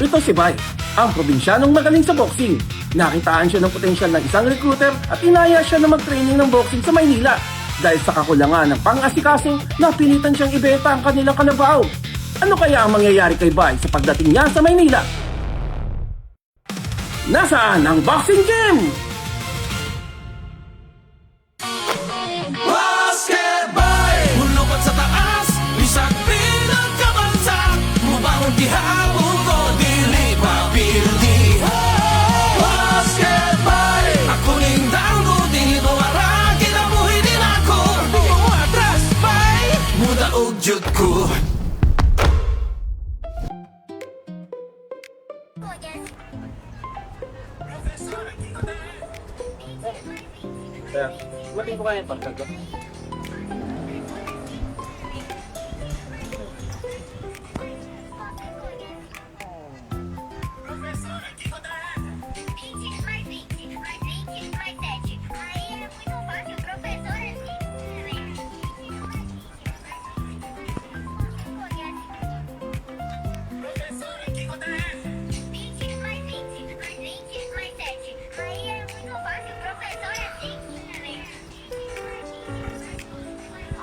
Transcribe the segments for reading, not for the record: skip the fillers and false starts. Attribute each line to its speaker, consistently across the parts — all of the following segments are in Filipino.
Speaker 1: Ito si Bay, ang probinsyanong magaling sa boxing. Nakitaan siya ng potensyal ng isang recruiter at inaya siya na mag-training ng boxing sa Maynila. Dahil sa kakulangan ng pang-asikaso, napilitan siyang ibenta ang kanilang kalabaw. Ano kaya ang mangyayari kay Bay sa pagdating niya sa Maynila? Nasaan ang boxing gym?
Speaker 2: Basketball! Mulupad sa taas, isang pinagkabansa. Mubahon gihapon ko, dili papildi. Basketball! Ako ning dango, di mawara, kinabuhi din ako. Bumatras, bay! Muda og jud ko.
Speaker 1: Kaya, mating ko kaya yung pagkagat.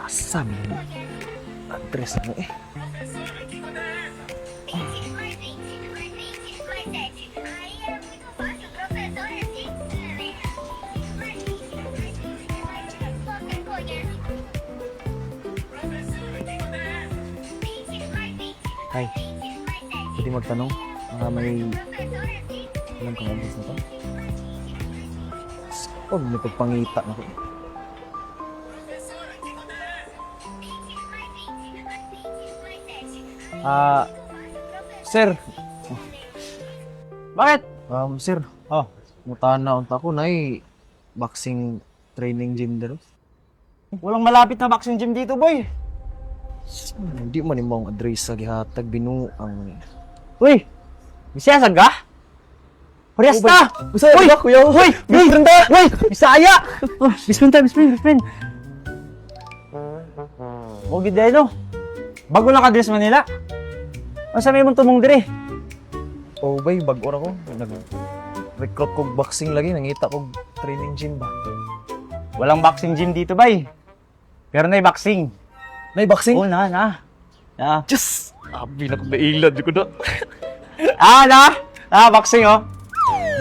Speaker 3: Asam mo. Address mo eh. Hi. Pwede magtanong? May alam kang address na to? Oh, may pagpangita na ko. Sir.
Speaker 4: Bakit?
Speaker 3: Sir. Mutahan na unta ko na boxing training gym dito.
Speaker 4: Walang malapit na boxing gym dito, boy.
Speaker 3: Hindi man imong address sa gihatag binuang.
Speaker 4: Uy! Bisaya ka? Parehas na!
Speaker 3: Bisaya
Speaker 4: Uy!
Speaker 3: ka, kuya?
Speaker 4: Uy! Bisaya! Uy! Bisaya! Oh, Bispen! Bogid dahil no? Bago lang ka-dress Manila. Ano sabi mong tumong dire?
Speaker 3: Oh, bay, bago ra ko. Nag-recruit kog boxing lagi, nangita kog training gym ba.
Speaker 4: Walang boxing gym dito, bay. Pero na'y boxing.
Speaker 3: Nay boxing?
Speaker 4: Oo na.
Speaker 3: Just! Abi na kog nailad ko na.
Speaker 4: Boxing, oh.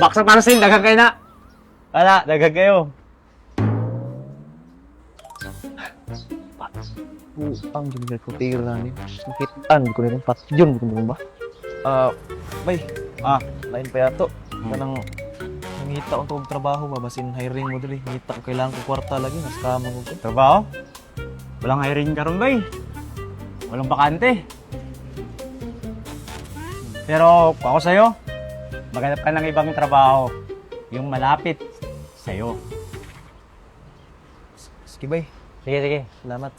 Speaker 4: Boxing para sin, daghang kayo na. Wala, daghang kayo.
Speaker 3: Ang ganda ko tira ni. Nakitaan ko na patyon ko ba? Bay. Lain pa yato. Kanang nangita ko og trabaho ba basin hiring mo diri. Ngita ko kailangan ko kwarta lagi nas kamo ko.
Speaker 4: Trabaho? Walang hiring karon, bay. Walang bakante. Pero ako sa'yo, maghanap ka ng ibang trabaho. Yung malapit sa'yo.
Speaker 3: Sige bay.
Speaker 4: Sige.
Speaker 3: Salamat.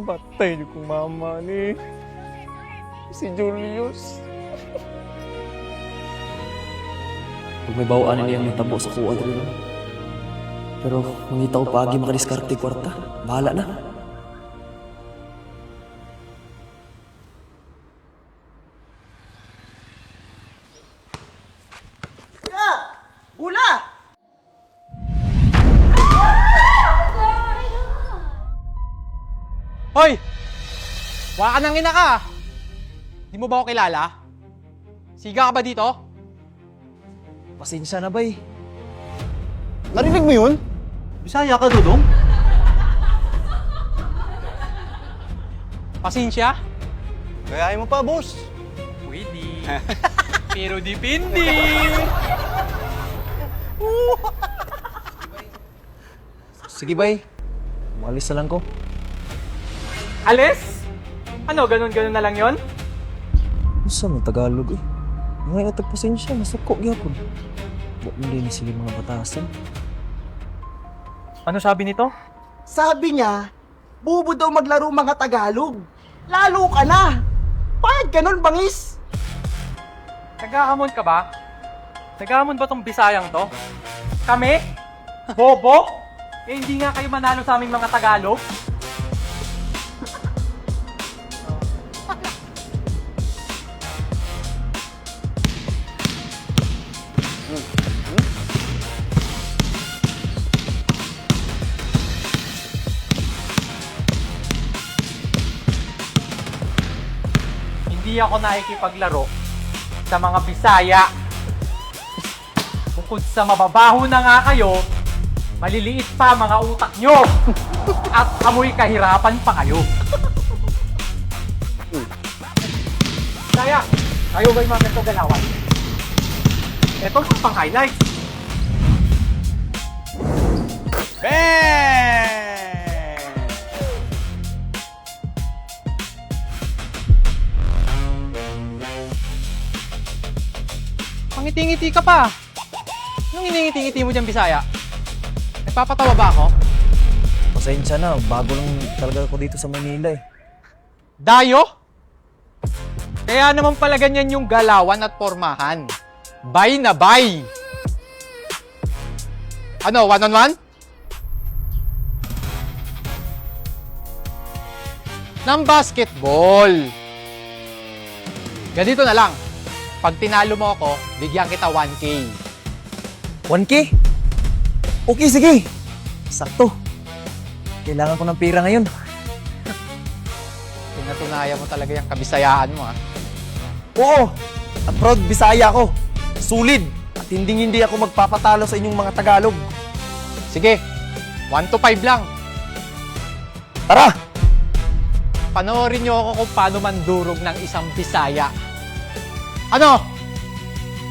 Speaker 3: Patay niyo kong mama ni si Julius. Pag may bawaan niyang natabo sa kuwan rin. Pero mangita ko pagi makadiskarte kwarta. Bahala na.
Speaker 5: Hoy! Wala ka nang ina ka! Di mo ba ako kilala? Siga ka ba dito?
Speaker 3: Pasensya na bay.
Speaker 4: Narinig mo yun? Bisaya ka, Dudong?
Speaker 5: Pasensya?
Speaker 4: Gayahin mo pa, boss.
Speaker 5: Pwede. Pero dipindi.
Speaker 3: Sige bay. Umalis na lang ko.
Speaker 5: Alis? Ano, ganun na lang yon?
Speaker 3: Usa man Tagalog eh. Ngay atag pasensya, nasuko gyapon. Wa man din sila mga batasan.
Speaker 5: Ano sabi nito?
Speaker 6: Sabi niya, bubo daw maglaro mga Tagalog. Lalo ka na! Bakit ganun, bangis?
Speaker 5: Naghahamon ka ba? Naghahamon ba tong Bisayang to? Kami? Bobo? Eh, hindi nga kayo manalo sa aming mga Tagalog. Hindi ako nakikipaglaro sa mga Bisaya. Bukod sa mababaho na nga kayo, maliliit pa mga utak nyo. At amoy kahirapan pa kayo. Bisaya, kayo ba yung mga ganito galawan? Ito sa pang-highlight. Pangiti-ngiti ka pa. Anong iningiti-ngiti mo dyan, Bisaya? Nagpapatawa ba ako?
Speaker 3: Pasensya na, bago lang talaga ako dito sa Manila eh.
Speaker 5: Dayo? Kaya naman pala ganyan yung galawan at pormahan. Bay na bay. Ano, one-on-one? Ng basketball. Ganito na lang. Pag tinalo mo ako, bigyan kita 1K.
Speaker 3: 1K? Okay, sige. Sakto. Kailangan ko ng pera ngayon.
Speaker 5: Pinatunayan mo talaga yung kabisayaan mo, ha?
Speaker 3: Oo, at proud Bisaya ako. Sulit. At hindi ako magpapatalo sa inyong mga Tagalog.
Speaker 5: Sige, 1 to 5 lang.
Speaker 3: Tara!
Speaker 5: Panoorin niyo ako kung paano mandurog ng isang Bisaya. Ano?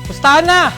Speaker 5: Pustahan na!